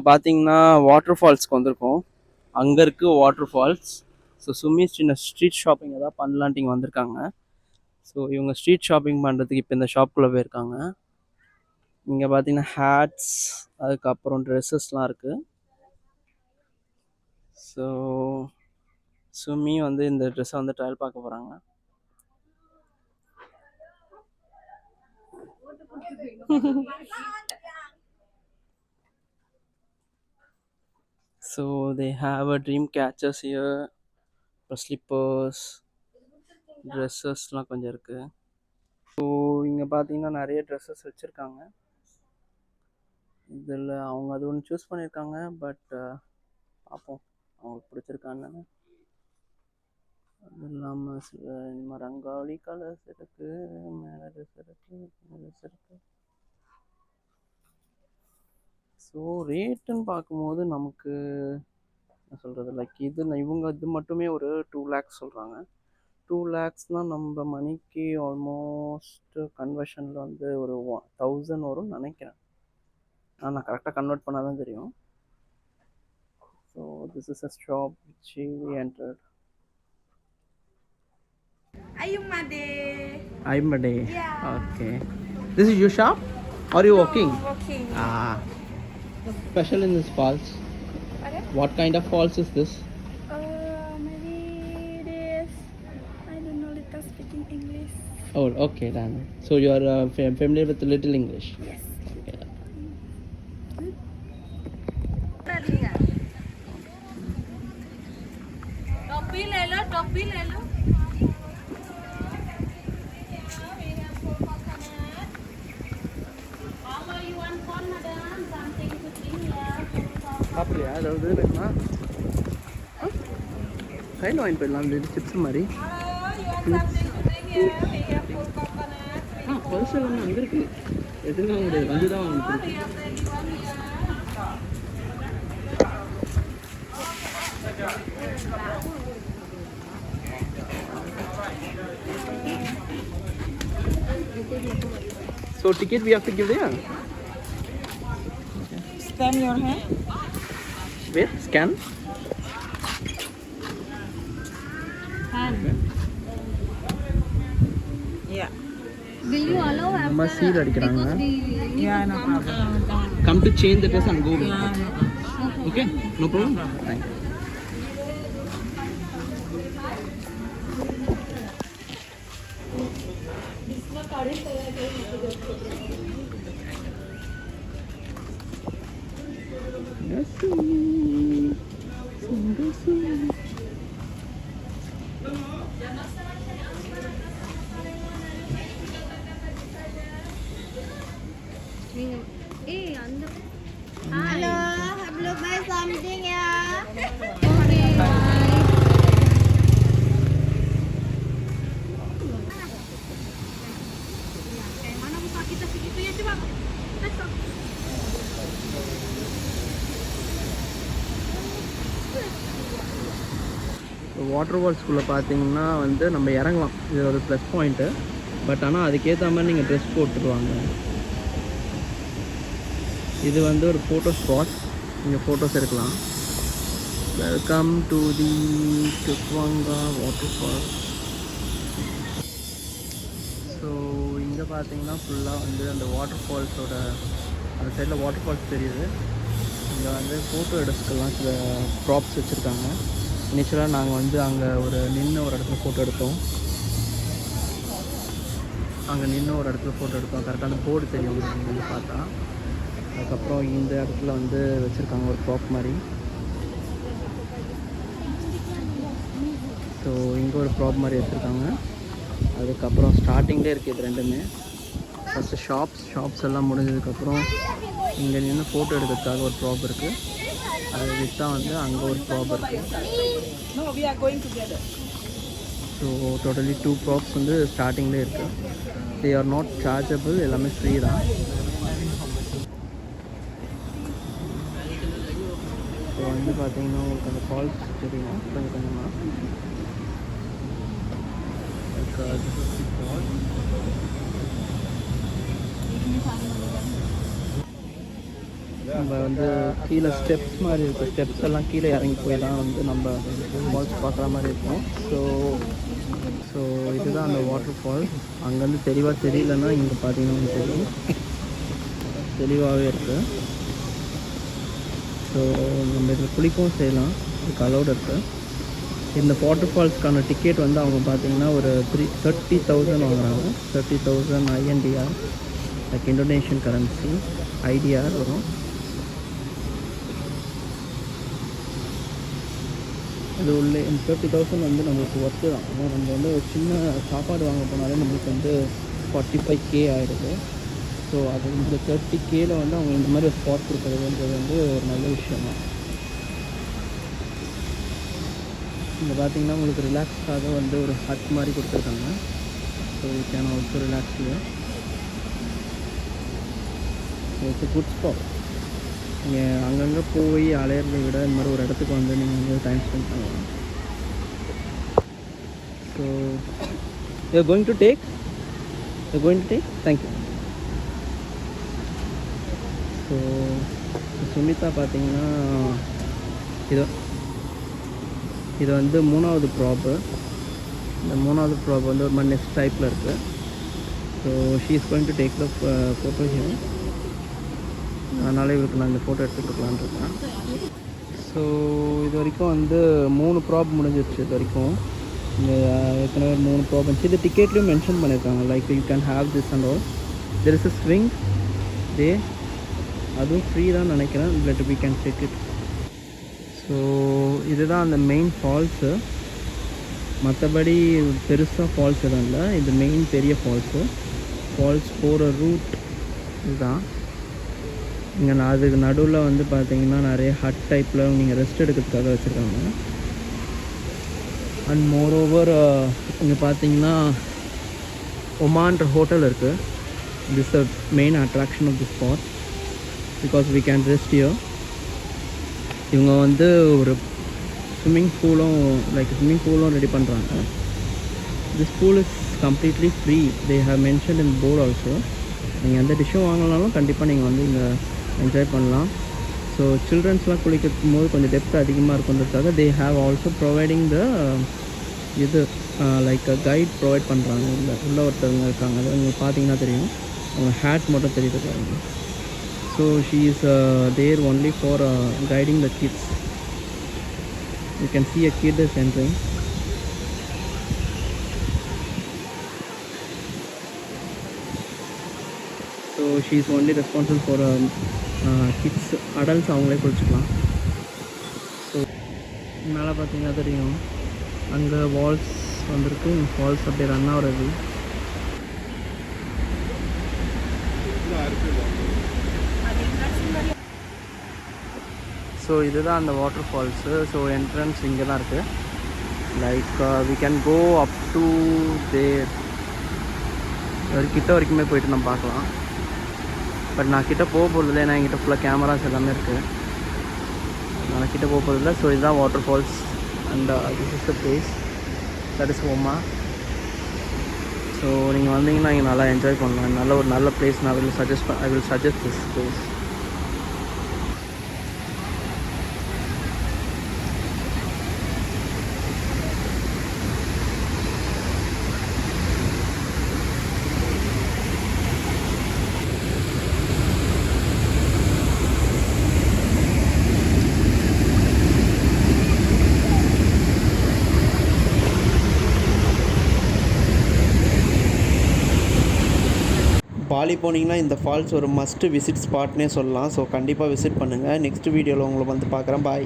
பார்த்தீங்கன்னா வாட்டர் ஃபால்ஸ்க்கு வந்திருக்கோம். அங்கே இருக்குது water falls. So Sumi street shopping ஏதாவது பண்ணலான்ட்டு இங்கே வந்திருக்காங்க. ஸோ இவங்க ஸ்ட்ரீட் ஷாப்பிங் பண்ணுறதுக்கு இப்போ இந்த ஷாப்புக்குள்ளே போயிருக்காங்க. இங்கே பார்த்தீங்கன்னா ஹேட்ஸ், அதுக்கப்புறம் ட்ரெஸ்ஸஸ்லாம் இருக்குது. ஸோ சுமி வந்து இந்த ட்ரெஸ்ஸை வந்து ட்ரையல் பார்க்க போகிறாங்க. So they have a dream catchers here, slippers, ட்ரெஸ்ஸஸ்லாம் கொஞ்சம் இருக்குது. ஸோ இங்கே பார்த்தீங்கன்னா நிறைய ட்ரெஸ்ஸஸ் வச்சுருக்காங்க. இதில் அவங்க அது ஒன்று சூஸ் பண்ணியிருக்காங்க. பட் பார்ப்போம் அவங்களுக்கு பிடிச்சிருக்கான்னு. அது இல்லாமல் சில ரங்காவளி கலர்ஸ் இருக்குது, மேலே ட்ரெஸ் இருக்குது, ட்ரெஸ் இருக்குது. ஸோ ரேட்டுன்னு பார்க்கும்போது நமக்கு என்ன சொல்கிறது, லைக் இவங்க இது மட்டுமே ஒரு 2 lakhs சொல்கிறாங்க. 2 lakhsனால் நம்ம மணிக்கு ஆல்மோஸ்ட் கன்வர்ஷனில் வந்து ஒரு 1000 வரும்னு நினைக்கிறேன். நான் கரெக்டாக கன்வெர்ட் பண்ணால் தான் தெரியும். So this is a shop which we entered. Ayumade. Ayumade. Yeah. Okay. This is your shop? Or are you walking? Walking. Special in this falls. Pardon? What kind of falls is this? Maybe this. I don't know little speaking English. Oh, okay then. So you are familiar with little English? Yes. Okay. टॉपी ले लो, टॉपी ले लो. அப்படியா? அதாவது வேணுமா? கையில் வாங்கிட்டு போயிடலாம். இது chips மாதிரி. பல்ஸ் எல்லாமே அங்கே இருக்குது. எதுவும் வாங்க முடியாது, வந்து தான் வாங்கிட்டு. So ticket we have to give there? Scan your hand. Where? Scan? Hand. Yeah. Will you allow நம்ம சீல் அடிக்கிறாங்க. Yeah, no problem. Come to change the dress and go. Okay? No problem? Thank you. Hey, Hello, have you buy something yeah? mana muka kita segitu ya, coba. Water ஃபால்ஸ்குள்ளே பார்த்தீங்கன்னா வந்து நம்ம இறங்கலாம். இது ஒரு plus point. But ஆனால் அதுக்கேற்ற மாதிரி நீங்கள் ட்ரெஸ் போட்டுருவாங்க. இது வந்து ஒரு ஃபோட்டோ ஸ்பாட். நீங்கள் ஃபோட்டோஸ் எடுக்கலாம். வெல்கம் டு தி சுக்வாங்கா வாட்டர் ஃபால்ஸ். ஸோ இங்கே பார்த்தீங்கன்னா ஃபுல்லாக வந்து அந்த வாட்டர் ஃபால்ஸோட அந்த சைடில் வாட்டர் ஃபால்ஸ் தெரியுது. இங்கே வந்து ஃபோட்டோ எடுத்துக்கலாம் சில ப்ராப்ஸ் வச்சுருக்காங்க. இனிஷியலாக நாங்கள் வந்து அங்கே ஒரு இடத்துல ஃபோட்டோ எடுத்தோம். கரெக்டாக அந்த போர்டு தெரியும் உங்களுக்கு வந்து பார்த்தா. அதுக்கப்புறம் இந்த இடத்துல வந்து வச்சுருக்காங்க ஒரு ப்ராப் மாதிரி. ஸோ இங்கே ஒரு ப்ராப் மாதிரி வச்சுருக்காங்க. அதுக்கப்புறம் ஸ்டார்டிங்லேயே இருக்குது இது ரெண்டுமே. ஃபஸ்ட்டு ஷாப்ஸ் எல்லாம் முடிஞ்சதுக்கப்புறம் இங்கே நின்று ஃபோட்டோ எடுக்கிறதுக்காக ஒரு ப்ராப் இருக்குது. அதை விற்றா வந்து அங்கே ஒரு ப்ராப் இருக்குது. No, we are going together. So totally 2 props வந்து ஸ்டார்டிங்லேயே இருக்குது. தே ஆர் நாட் சார்ஜபிள், எல்லாமே ஃப்ரீ தான். ஸோ வந்து பார்த்தீங்கன்னா உங்களுக்கு அந்த ஃபால்ஸ் தெரியும் கொஞ்சம் கொஞ்சமாக. நம்ம வந்து கீழே ஸ்டெப்ஸ் மாதிரி இருக்குது, ஸ்டெப்ஸ் எல்லாம் கீழே இறங்கி போய் தான் வந்து நம்ம ஃபால்ஸ் பார்க்குற மாதிரி இருக்கும். ஸோ இதுதான் அந்த வாட்டர் ஃபால். அங்கேருந்து தெளிவாக தெரியலன்னா இங்கே பார்த்தீங்கன்னா உங்களுக்கு தெரியும், தெளிவாகவே இருக்குது. ஸோ நம்ம இதில் குளிக்கவும் செய்யலாம், இதுக்கு அலௌடு இருக்குது. இந்த வாட்டர் ஃபால்ஸ்க்கான டிக்கெட் வந்து அவங்க பார்த்தீங்கன்னா ஒரு 30,000 வாங்குறாங்க. 30,000 INR, like Indonesian currency, IDR வரும். அது உள்ளே இந்த 30,000 வந்து நம்மளுக்கு ஒர்த்து தான். நம்ம வந்து ஒரு சின்ன சாப்பாடு வாங்க போனாலே நம்மளுக்கு வந்து 45K ஆகிடுது. ஸோ அது இந்த 30Kல வந்து அவங்க இந்த மாதிரி ஒரு ஸ்பாட் கொடுக்குறதுன்றது வந்து ஒரு நல்ல விஷயம் தான். இங்கே பார்த்தீங்கன்னா உங்களுக்கு ரிலாக்ஸ்க்காக வந்து ஒரு ஹட் மாதிரி கொடுத்துருக்காங்க. So you can also relax here. It's a good spot. நீங்கள் அங்கங்கே போய் அலையிறதை விட இந்த மாதிரி ஒரு இடத்துக்கு வந்து நீங்கள் வந்து டைம் ஸ்பெண்ட் பண்ணலாம். So you going to take thank you. So Sumitha பார்த்தீங்கன்னா இது வந்து 3வது ப்ராப்பு. இந்த 3வது ப்ராப் வந்து ஒரு மாதிரி நெக்ஸ்ட் டைப்பில் இருக்குது. So she is going to take the photo here. அதனால் இவருக்கு நான் இந்த ஃபோட்டோ எடுத்து கொடுக்கலான்னு இருக்கேன். ஸோ இது வரைக்கும் வந்து 3 ப்ராப் முடிஞ்சிருச்சு. இது வரைக்கும் இங்கே ஏற்கனவே 3 ப்ராப் இருந்துச்சு. இது டிக்கெட்லேயும் மென்ஷன் பண்ணியிருக்காங்க, like you can have this and all. There is a swing there, அதுவும் ஃப்ரீ தான் நினைக்கிறேன், but we can take it. So இதுதான் அந்த மெயின் ஃபால்ஸு. மற்றபடி பெருசாக ஃபால்ஸ் எதுவும் இல்லை, இது மெயின் பெரிய ஃபால்ஸ் போகிற ரூட் இதுதான். இங்கே அதுக்கு நடுவில் வந்து பார்த்தீங்கன்னா நிறைய ஹட் டைப்பில் நீங்கள் ரெஸ்ட் எடுக்கிறதுக்காக வச்சுருக்காங்க. அண்ட் மோரோவர் இங்கே பார்த்தீங்கன்னா ஒமான்ற ஹோட்டல் இருக்குது. This the main attraction of the spot, because we can rest here. இவங்க வந்து ஒரு ஸ்விம்மிங் பூலும் ரெடி பண்ணுறாங்க. This pool is completely free. They have mention in board also. நீங்கள் எந்த டிஷ்ஷும் வாங்கினாலும் கண்டிப்பாக நீங்கள் வந்து இங்கே என்ஜாய் பண்ணலாம். ஸோ சில்ட்ரன்ஸ்லாம் குளிக்கும் போது கொஞ்சம் டெப்த் அதிகமாக இருக்குன்றதுக்காக they have also providing the இது லைக் கைட் ப்ரொவைட் பண்ணுறாங்க. உள்ள ஒருத்தவங்க இருக்காங்க, அது உங்களுக்கு பார்த்தீங்கன்னா தெரியும், அவங்க ஹேட் மட்டும் தெரியுது பாருங்க. So she is there only for guiding the kids. You can see a kid is entering. So she is only responsible for kids. Adults அவங்களே குளிச்சுக்கலாம். ஸோ மேலே பார்த்தீங்கன்னா தெரியும், அங்கே வால்ஸ் வந்திருக்கு. ஃபால்ஸ் அப்படியே ரன் ஆகிறது. ஸோ இதுதான் அந்த வாட்டர் ஃபால்ஸு. ஸோ என்ட்ரன்ஸ் இங்கே தான் இருக்குது. Like we can go up to there. ஒரு கிட்ட வரைக்குமே போயிட்டு நம்ம பார்க்கலாம். பட் நான் கிட்டே போக போகிறதில்ல, ஏன்னா என்கிட்ட ஃபுல்லாக கேமராஸ் எல்லாமே இருக்குது, நான் கிட்டே போக போகிறதில்ல. ஸோ இதுதான் water falls and this is the place, that is Oma. So நீங்கள் வந்தீங்கன்னா இங்கே நல்லா என்ஜாய் பண்ணலாம். நல்ல பிளேஸ். நான் I will suggest this place. Bali போனீங்கன்னா இந்த ஃபால்ஸ் ஒரு மஸ்ட் விசிட் ஸ்பாட்னே சொல்லலாம். ஸோ கண்டிப்பாக விசிட் பண்ணுங்கள். நெக்ஸ்ட் வீடியோவில் உங்களை வந்து பார்க்குறேன். பாய்.